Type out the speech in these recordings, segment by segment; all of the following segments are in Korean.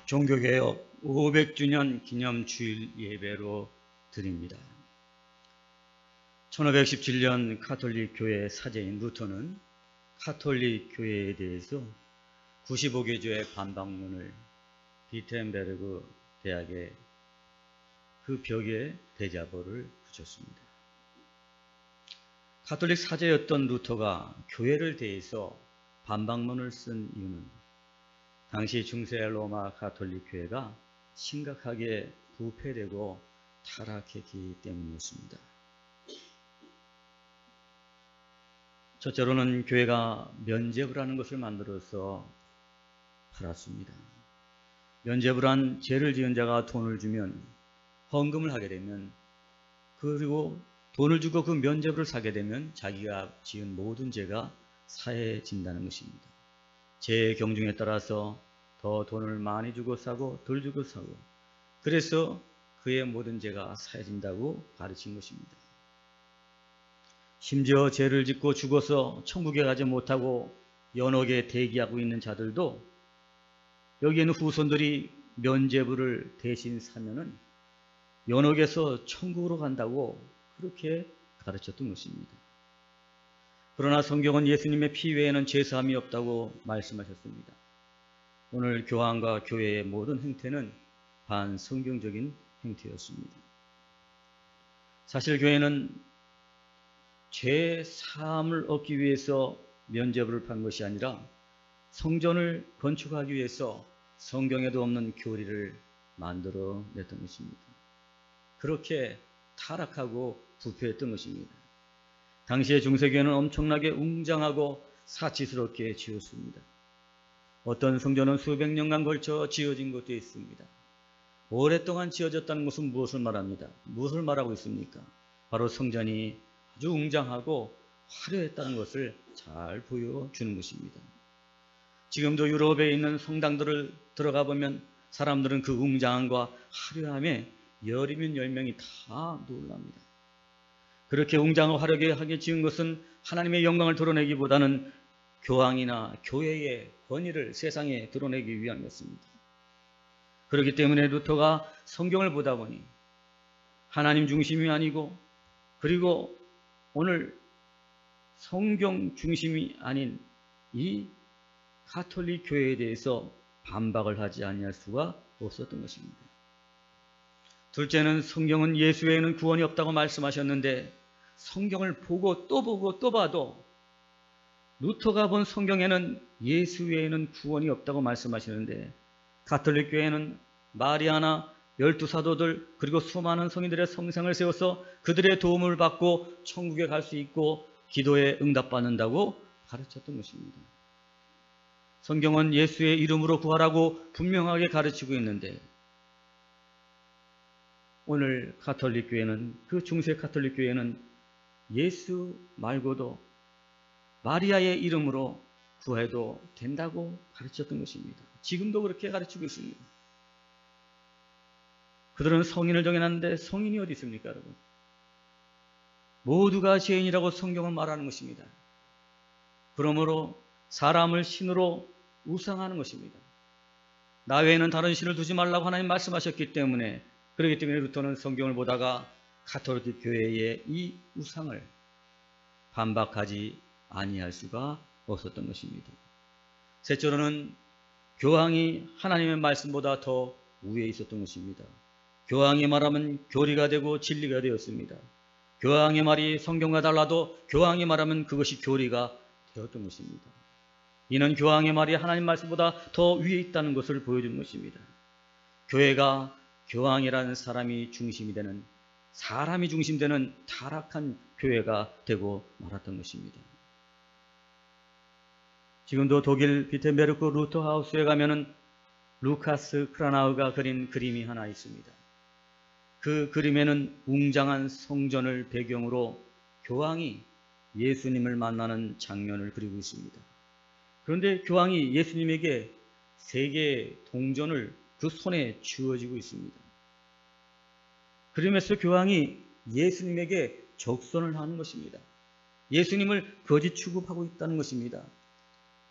종교개혁 500주년 기념주일 예배로 드립니다. 1517년 가톨릭 교회 사제인 루터는 가톨릭 교회에 대해서 95개조의 반박문을 비텐베르그 대학의 그 벽에 대자보를 붙였습니다. 가톨릭 사제였던 루터가 교회를 대해서 반박문을 쓴 이유는 당시 중세 로마 가톨릭 교회가 심각하게 부패되고 타락했기 때문이었습니다. 첫째로는 교회가 면죄부라는 것을 만들어서 팔았습니다. 면죄부란 죄를 지은 자가 돈을 주면 헌금을 하게 되면, 그리고 돈을 주고 그 면죄부를 사게 되면 자기가 지은 모든 죄가 사해진다는 것입니다. 죄의 경중에 따라서 더 돈을 많이 주고 사고 덜 주고 사고, 그래서 그의 모든 죄가 사해진다고 가르친 것입니다. 심지어 죄를 짓고 죽어서 천국에 가지 못하고 연옥에 대기하고 있는 자들도 여기에는 후손들이 면죄부를 대신 사면은 연옥에서 천국으로 간다고 그렇게 가르쳤던 것입니다. 그러나 성경은 예수님의 피 외에는 죄사함이 없다고 말씀하셨습니다. 오늘 교황과 교회의 모든 행태는 반성경적인 행태였습니다. 사실 교회는 죄사함을 얻기 위해서 면죄부를 판 것이 아니라 성전을 건축하기 위해서 성경에도 없는 교리를 만들어 냈던 것입니다. 그렇게 타락하고 부패했던 것입니다. 당시의 중세교회는 엄청나게 웅장하고 사치스럽게 지었습니다. 어떤 성전은 수백 년간 걸쳐 지어진 것도 있습니다. 오랫동안 지어졌다는 것은 무엇을 말합니다? 무엇을 말하고 있습니까? 바로 성전이 아주 웅장하고 화려했다는 것을 잘 보여주는 것입니다. 지금도 유럽에 있는 성당들을 들어가 보면 사람들은 그 웅장함과 화려함에 열이면 열명이 다 놀랍니다. 그렇게 웅장하고 화려하게 지은 것은 하나님의 영광을 드러내기보다는 교황이나 교회의 권위를 세상에 드러내기 위함이었습니다. 그렇기 때문에 루터가 성경을 보다 보니 하나님 중심이 아니고, 그리고 오늘 성경 중심이 아닌 이 가톨릭 교회에 대해서 반박을 하지 아니할 수가 없었던 것입니다. 둘째는 성경은 예수 외에는 구원이 없다고 말씀하셨는데, 성경을 보고 또 봐도 루터가 본 성경에는 예수 외에는 구원이 없다고 말씀하시는데, 가톨릭 교회는 마리아나 12사도들 그리고 수많은 성인들의 성상을 세워서 그들의 도움을 받고 천국에 갈 수 있고 기도에 응답받는다고 가르쳤던 것입니다. 성경은 예수의 이름으로 구하라고 분명하게 가르치고 있는데, 오늘 가톨릭 교회는, 그 중세 가톨릭 교회는 예수 말고도 마리아의 이름으로 구해도 된다고 가르쳤던 것입니다. 지금도 그렇게 가르치고 있습니다. 그들은 성인을 정해놨는데 성인이 어디 있습니까, 여러분? 모두가 죄인이라고 성경은 말하는 것입니다. 그러므로 사람을 신으로 우상하는 것입니다. 나 외에는 다른 신을 두지 말라고 하나님 말씀하셨기 때문에, 그렇기 때문에 루터는 성경을 보다가 가톨릭 교회의 이 우상을 반박하지 아니할 수가 없었던 것입니다. 셋째로는 교황이 하나님의 말씀보다 더 위에 있었던 것입니다. 교황이 말하면 교리가 되고 진리가 되었습니다. 교황의 말이 성경과 달라도 교황이 말하면 그것이 교리가 되었던 것입니다. 이는 교황의 말이 하나님 말씀보다 더 위에 있다는 것을 보여주는 것입니다. 교회가 교황이라는 사람이 중심되는 타락한 교회가 되고 말았던 것입니다. 지금도 독일 비텐베르크 루터하우스에 가면은 루카스 크라나우가 그린 그림이 하나 있습니다. 그 그림에는 웅장한 성전을 배경으로 교황이 예수님을 만나는 장면을 그리고 있습니다. 그런데 교황이 예수님에게 세 개의 동전을 그 손에 쥐어지고 있습니다. 그러면서 교황이 예수님에게 적선을 하는 것입니다. 예수님을 거짓 취급하고 있다는 것입니다.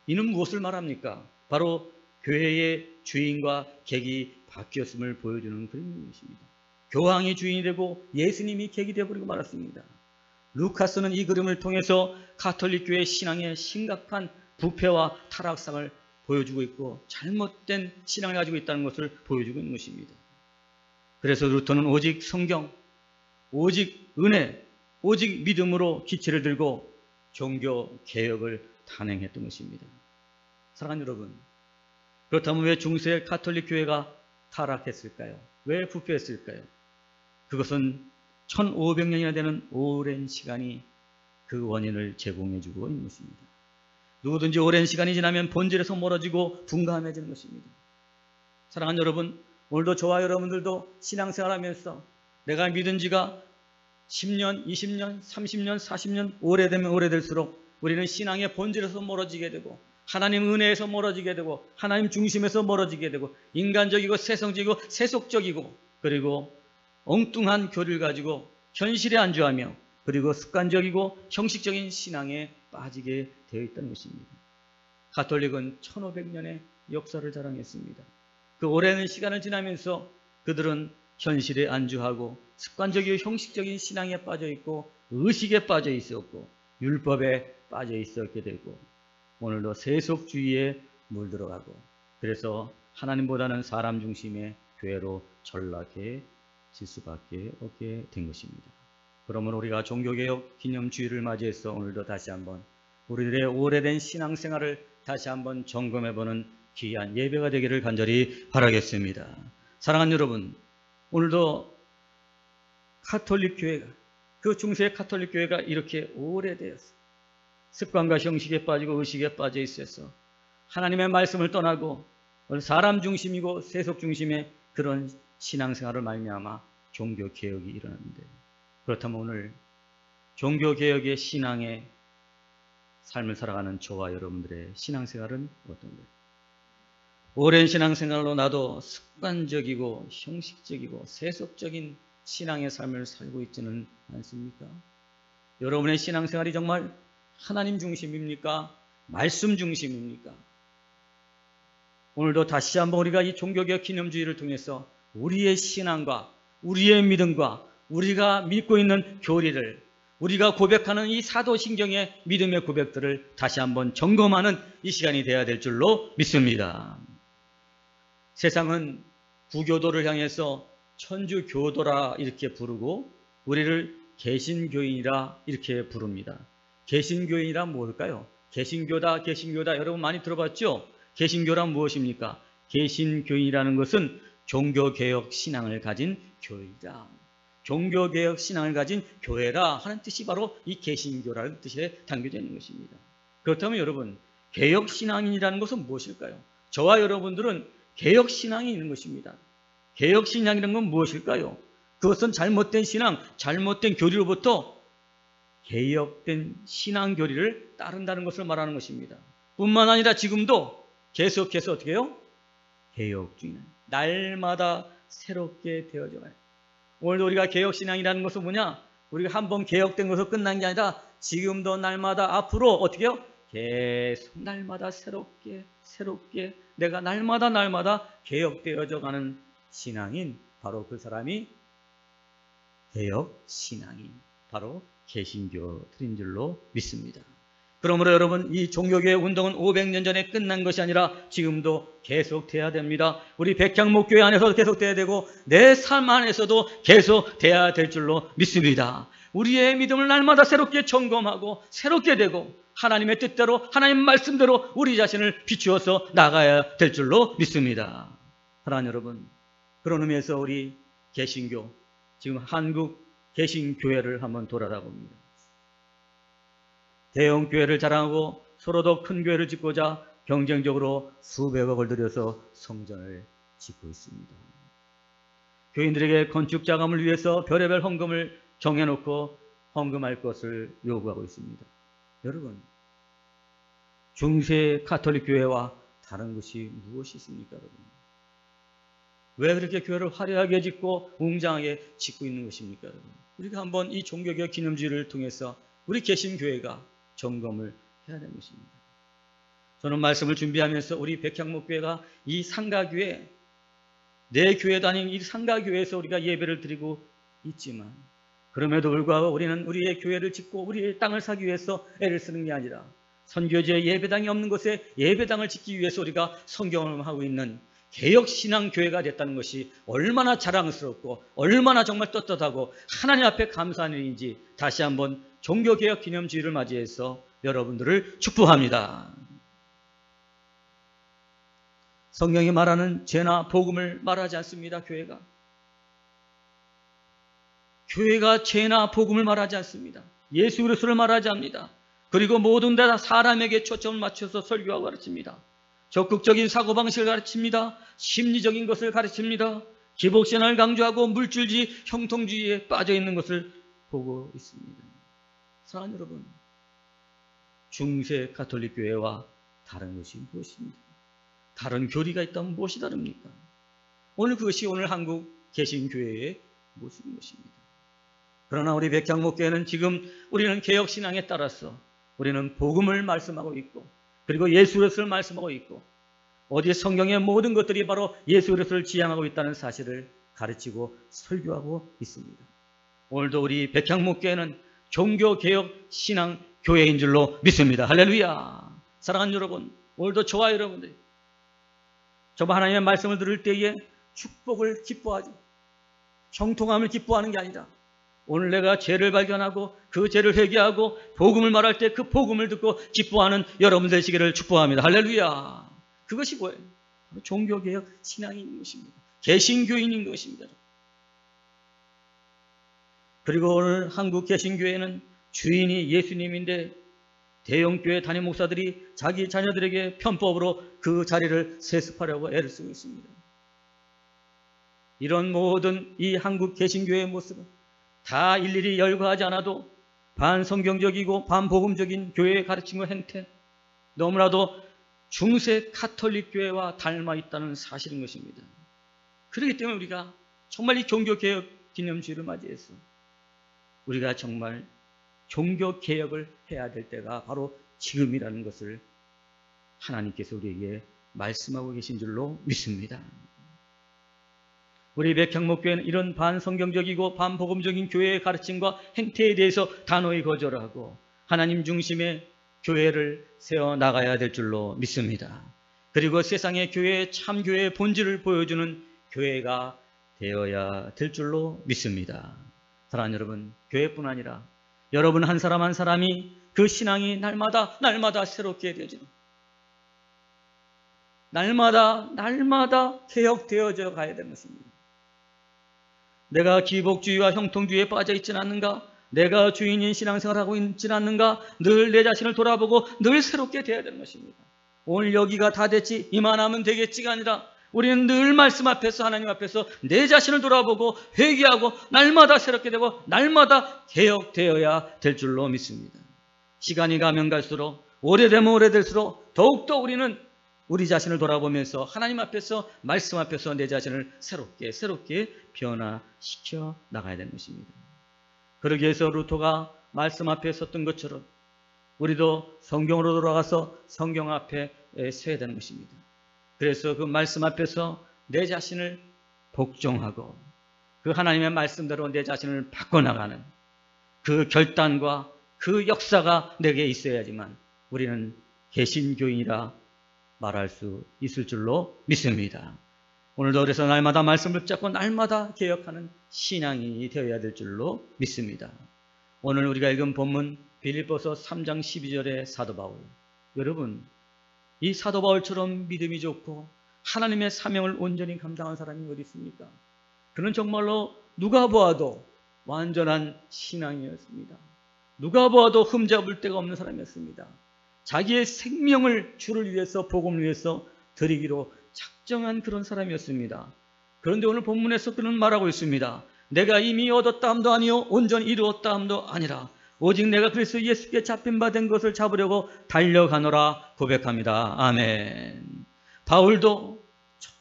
이는 무엇을 말합니까? 바로 교회의 주인과 객이 바뀌었음을 보여주는 그림인 것입니다. 교황이 주인이 되고 예수님이 객이 되어버리고 말았습니다. 루카스는 이 그림을 통해서 가톨릭 교회 신앙의 심각한 부패와 타락상을 보여주고 있고 잘못된 신앙을 가지고 있다는 것을 보여주고 있는 것입니다. 그래서 루터는 오직 성경, 오직 은혜, 오직 믿음으로 기체를 들고 종교 개혁을 단행했던 것입니다. 사랑하는 여러분, 그렇다면 왜 중세 가톨릭 교회가 타락했을까요? 왜 부패했을까요? 그것은 1500년이나 되는 오랜 시간이 그 원인을 제공해주고 있는 것입니다. 누구든지 오랜 시간이 지나면 본질에서 멀어지고 둔감해지는 것입니다. 사랑하는 여러분, 오늘도 저와 여러분들도 신앙생활하면서 내가 믿은 지가 10년, 20년, 30년, 40년 오래되면 오래될수록 우리는 신앙의 본질에서 멀어지게 되고 하나님 은혜에서 멀어지게 되고 하나님 중심에서 멀어지게 되고 인간적이고 세성적이고 세속적이고 그리고 엉뚱한 교리를 가지고 현실에 안주하며 그리고 습관적이고 형식적인 신앙에 빠지게 되어 있다는 것입니다. 가톨릭은 1500년의 역사를 자랑했습니다. 그 오랜 시간을 지나면서 그들은 현실에 안주하고 습관적이고 형식적인 신앙에 빠져 있고 의식에 빠져 있었고 율법에 빠져 있었게 되고 오늘도 세속주의에 물들어가고 그래서 하나님보다는 사람 중심의 교회로 전락해질 수밖에 없게 된 것입니다. 그러면 우리가 종교개혁 기념주의를 맞이해서 오늘도 다시 한번 우리들의 오래된 신앙생활을 다시 한번 점검해보는 귀한 예배가 되기를 간절히 바라겠습니다. 사랑하는 여러분, 오늘도 가톨릭 교회가 그 중세 가톨릭 교회가 이렇게 오래되었어요. 습관과 형식에 빠지고 의식에 빠져 있어서 하나님의 말씀을 떠나고 사람 중심이고 세속 중심의 그런 신앙생활을 말미암아 종교개혁이 일어났는데 그렇다면 오늘 종교개혁의 신앙의 삶을 살아가는 저와 여러분들의 신앙생활은 어떤가요? 오랜 신앙생활로 나도 습관적이고 형식적이고 세속적인 신앙의 삶을 살고 있지는 않습니까? 여러분의 신앙생활이 정말 하나님 중심입니까? 말씀 중심입니까? 오늘도 다시 한번 우리가 이 종교개혁 기념주의를 통해서 우리의 신앙과 우리의 믿음과 우리가 믿고 있는 교리를 우리가 고백하는 이 사도신경의 믿음의 고백들을 다시 한번 점검하는 이 시간이 되어야 될 줄로 믿습니다. 세상은 구교도를 향해서 천주교도라 이렇게 부르고 우리를 개신교인이라 이렇게 부릅니다. 개신교인이란 뭘까요? 개신교다 여러분 많이 들어봤죠? 개신교란 무엇입니까? 개신교인이라는 것은 종교개혁 신앙을 가진 교회이다. 종교개혁 신앙을 가진 교회라 하는 뜻이 바로 이 개신교라는 뜻에 담겨져 있는 것입니다. 그렇다면 여러분, 개혁신앙인이라는 것은 무엇일까요? 저와 여러분들은 개혁신앙이 있는 것입니다. 개혁신앙이라는 건 무엇일까요? 그것은 잘못된 신앙, 잘못된 교리로부터 개혁된 신앙 교리를 따른다는 것을 말하는 것입니다. 뿐만 아니라 지금도 계속해서 어떻게 해요? 개혁주의는 날마다 새롭게 되어져 가요. 오늘도 우리가 개혁신앙이라는 것은 뭐냐? 우리가 한번 개혁된 것으로 끝난 게 아니라 지금도 날마다 앞으로 어떻게 해요? 계속 날마다 새롭게 내가 날마다 개혁되어져 가는 신앙인 바로 그 사람이 개혁신앙인 바로 개신교들인 줄로 믿습니다. 그러므로 여러분 이 종교개혁 운동은 500년 전에 끝난 것이 아니라 지금도 계속돼야 됩니다. 우리 백향목교회 안에서도 계속돼야 되고 내 삶 안에서도 계속돼야 될 줄로 믿습니다. 우리의 믿음을 날마다 새롭게 점검하고 새롭게 되고 하나님의 뜻대로 하나님 말씀대로 우리 자신을 비추어서 나가야 될 줄로 믿습니다. 사랑하는 여러분, 그런 의미에서 우리 개신교 지금 한국 개신교회를 한번 돌아다 봅니다. 대형 교회를 자랑하고 서로도 큰 교회를 짓고자 경쟁적으로 수백억을 들여서 성전을 짓고 있습니다. 교인들에게 건축 자금을 위해서 별의별 헌금을 정해놓고 헌금할 것을 요구하고 있습니다. 여러분, 중세 가톨릭 교회와 다른 것이 무엇이 있습니까? 여러분? 왜 그렇게 교회를 화려하게 짓고 웅장하게 짓고 있는 것입니까? 여러분? 우리가 한번 이 종교개혁 기념주의를 통해서 우리 개신교회가 점검을 해야 되는 것입니다. 저는 말씀을 준비하면서 우리 백향목교회가 이 상가교회, 내 교회 다니는 이 상가교회에서 우리가 예배를 드리고 있지만, 그럼에도 불구하고 우리는 우리의 교회를 짓고 우리의 땅을 사기 위해서 애를 쓰는 게 아니라 선교지에 예배당이 없는 곳에 예배당을 짓기 위해서 우리가 성경을 하고 있는 개혁신앙교회가 됐다는 것이 얼마나 자랑스럽고 얼마나 정말 떳떳하고 하나님 앞에 감사한 일인지 다시 한번 종교개혁 기념주의를 맞이해서 여러분들을 축복합니다. 성경이 말하는 죄나 복음을 말하지 않습니다. 교회가 죄나 복음을 말하지 않습니다. 예수 그리스도를 말하지 않습니다. 그리고 모든 데 다 사람에게 초점을 맞춰서 설교하고 가르칩니다. 적극적인 사고방식을 가르칩니다. 심리적인 것을 가르칩니다. 기복신앙을 강조하고 물질주의, 형통주의에 빠져있는 것을 보고 있습니다. 사랑하는 여러분, 중세 가톨릭 교회와 다른 것이 무엇입니까? 다른 교리가 있다면 무엇이 다릅니까? 그것이 오늘 한국 개신교회의 모습인 것입니다. 그러나 우리 백향목교회는 지금 우리는 개혁신앙에 따라서 우리는 복음을 말씀하고 있고, 그리고 예수 그리스도를 말씀하고 있고, 어디에 성경의 모든 것들이 바로 예수 그리스도를 지향하고 있다는 사실을 가르치고 설교하고 있습니다. 오늘도 우리 백향목교회는 종교개혁 신앙교회인 줄로 믿습니다. 할렐루야. 사랑하는 여러분, 오늘도 저와 여러분들 정말 하나님의 말씀을 들을 때에 축복을 기뻐하죠. 형통함을 기뻐하는 게 아니라 오늘 내가 죄를 발견하고 그 죄를 회개하고 복음을 말할 때 그 복음을 듣고 기뻐하는 여러분 되시기를 축복합니다. 할렐루야. 그것이 뭐예요? 바로 종교개혁 신앙인 것입니다. 개신교인인 것입니다. 그리고 오늘 한국 개신교회는 주인이 예수님인데 대형교회 담임 목사들이 자기 자녀들에게 편법으로 그 자리를 세습하려고 애를 쓰고 있습니다. 이런 모든 이 한국 개신교회의 모습은 다 일일이 열거하지 않아도 반성경적이고 반복음적인 교회의 가르침과 행태, 너무나도 중세 가톨릭 교회와 닮아 있다는 사실인 것입니다. 그렇기 때문에 우리가 정말 이 종교개혁 기념주의를 맞이해서 우리가 정말 종교개혁을 해야 될 때가 바로 지금이라는 것을 하나님께서 우리에게 말씀하고 계신 줄로 믿습니다. 우리 백향목교회는 이런 반성경적이고 반복음적인 교회의 가르침과 행태에 대해서 단호히 거절하고 하나님 중심의 교회를 세워나가야 될 줄로 믿습니다. 그리고 세상의 교회의 참교회의 본질을 보여주는 교회가 되어야 될 줄로 믿습니다. 사랑하는 여러분, 교회뿐 아니라 여러분 한 사람 한 사람이 그 신앙이 날마다 새롭게 되어지는, 날마다 개혁되어져 가야 되는 것입니다. 내가 기복주의와 형통주의에 빠져 있지는 않는가? 내가 주인인 신앙생활하고 있지는 않는가? 늘 내 자신을 돌아보고 늘 새롭게 되어야 되는 것입니다. 오늘 여기가 다 됐지, 이만하면 되겠지가 아니라 우리는 늘 말씀 앞에서, 하나님 앞에서 내 자신을 돌아보고 회개하고 날마다 새롭게 되고 날마다 개혁되어야 될 줄로 믿습니다. 시간이 가면 갈수록, 오래되면 오래될수록 더욱더 우리는 우리 자신을 돌아보면서 하나님 앞에서, 말씀 앞에서 내 자신을 새롭게 변화시켜 나가야 되는 것입니다. 그러기 위해서 루터가 말씀 앞에 섰던 것처럼 우리도 성경으로 돌아가서 성경 앞에 서야 되는 것입니다. 그래서 그 말씀 앞에서 내 자신을 복종하고 그 하나님의 말씀대로 내 자신을 바꿔나가는 그 결단과 그 역사가 내게 있어야지만 우리는 개신교인이라 말할 수 있을 줄로 믿습니다. 오늘도 그래서 날마다 말씀을 붙잡고 날마다 개혁하는 신앙이 되어야 될 줄로 믿습니다. 오늘 우리가 읽은 본문 빌립보서 3장 12절의 사도 바울, 여러분 이 사도 바울처럼 믿음이 좋고 하나님의 사명을 온전히 감당한 사람이 어디 있습니까? 그는 정말로 누가 보아도 완전한 신앙이었습니다. 누가 보아도 흠잡을 데가 없는 사람이었습니다. 자기의 생명을 주를 위해서, 복음을 위해서 드리기로 작정한 그런 사람이었습니다. 그런데 오늘 본문에서 그는 말하고 있습니다. 내가 이미 얻었다 함도 아니요 온전히 이루었다 함도 아니라 오직 내가 그리스도 예수께 잡힌 바 된 것을 잡으려고 달려가노라 고백합니다. 아멘. 바울도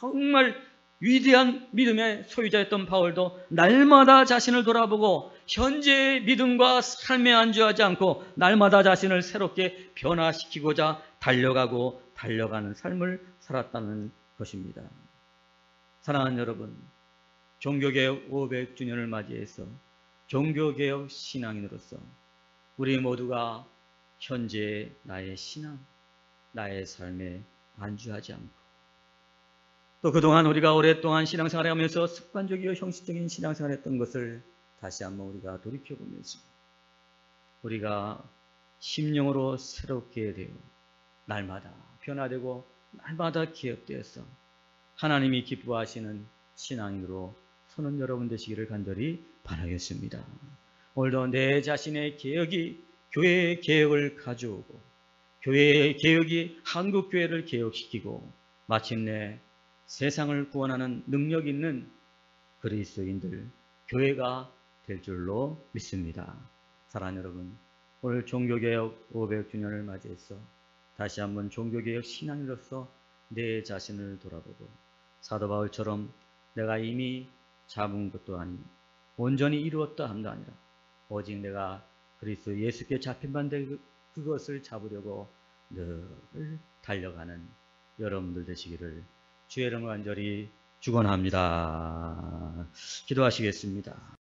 정말 위대한 믿음의 소유자였던 바울도 날마다 자신을 돌아보고 현재의 믿음과 삶에 안주하지 않고 날마다 자신을 새롭게 변화시키고자 달려가는 삶을 살았다는 것입니다. 사랑하는 여러분, 종교개혁 500주년을 맞이해서 종교개혁 신앙인으로서 우리 모두가 현재의 나의 신앙, 나의 삶에 안주하지 않고 또 그동안 우리가 오랫동안 신앙생활을 하면서 습관적이고 형식적인 신앙생활을 했던 것을 다시 한번 우리가 돌이켜보면서 우리가 심령으로 새롭게 되어 날마다 변화되고 날마다 개혁되어서 하나님이 기뻐하시는 신앙인으로 서는 여러분 되시기를 간절히 바라겠습니다. 오늘도 내 자신의 개혁이 교회의 개혁을 가져오고 교회의 개혁이 한국교회를 개혁시키고 마침내 세상을 구원하는 능력 있는 그리스도인들, 교회가 될 줄로 믿습니다. 사랑하는 여러분, 오늘 종교개혁 500주년을 맞이해서 다시 한번 종교개혁 신앙인으로서 내 자신을 돌아보고 사도 바울처럼 내가 이미 잡은 것도 아니며 온전히 이루었다 함도 아니라 오직 내가 그리스도 예수께 잡힌 반대 그것을 잡으려고 늘 달려가는 여러분들 되시기를 주의 이름으로 간절히 축원합니다. 기도하시겠습니다.